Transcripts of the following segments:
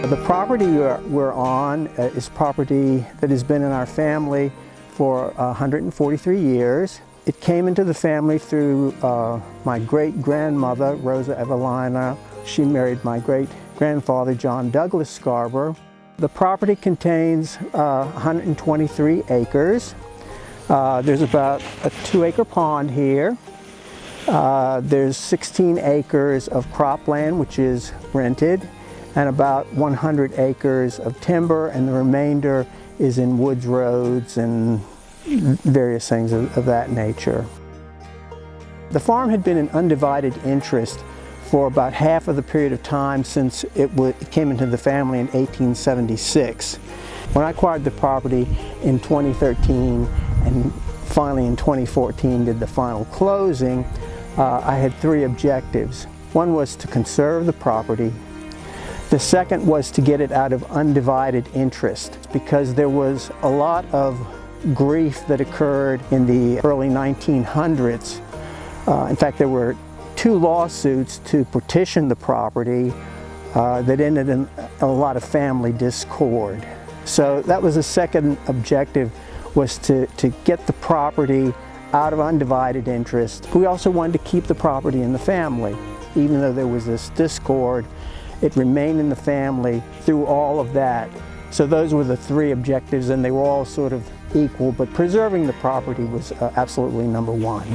The property we're on is property that has been in our family for 143 years. It came into the family through my great-grandmother, Rosa Evelina. She married my great-grandfather, John Douglas Scarborough. The property contains 123 acres. There's about a 2-acre pond here. There's 16 acres of cropland, which is rented, and about 100 acres of timber, and the remainder is in woods roads and various things of that nature. The farm had been in undivided interest for about half of the period of time since it came into the family in 1876. When I acquired the property in 2013 and finally in 2014 did the final closing, I had 3 objectives. One was to conserve the property. The second was to get it out of undivided interest, because there was a lot of grief that occurred in the early 1900s. In fact, there were 2 lawsuits to petition the property that ended in a lot of family discord. So that was the second objective, was to get the property out of undivided interest. We also wanted to keep the property in the family. Even though there was this discord, it remained in the family through all of that. So those were the 3 objectives, and they were all sort of equal, but preserving the property was absolutely number 1.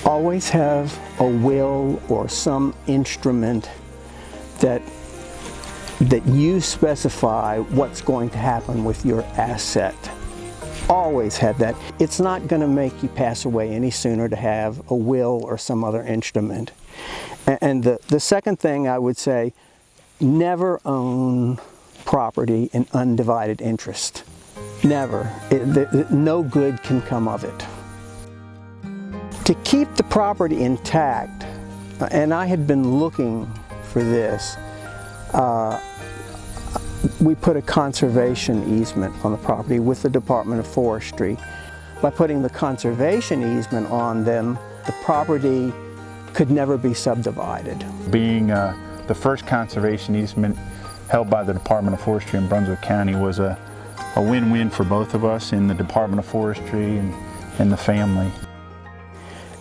Always have a will or some instrument that you specify what's going to happen with your asset. Always have that. It's not going to make you pass away any sooner to have a will or some other instrument. And the second thing I would say, never own property in undivided interest. Never. No good can come of it. To keep the property intact, and I had been looking for this, we put a conservation easement on the property with the Department of Forestry. By putting the conservation easement on them, the property could never be subdivided. Being the first conservation easement held by the Department of Forestry in Brunswick County was a win-win for both of us in the Department of Forestry and the family.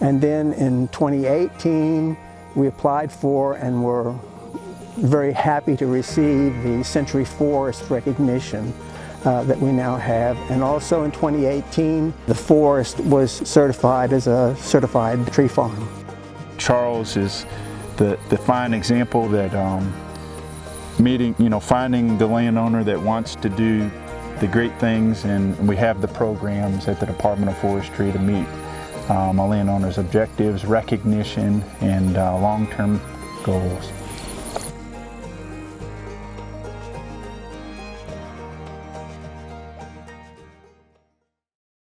And then in 2018, we applied for and were very happy to receive the Century Forest recognition that we now have. And also in 2018, the forest was certified as a certified tree farm. Charles is the fine example that finding the landowner that wants to do the great things, and we have the programs at the Department of Forestry to meet a landowner's objectives, recognition, and long-term goals.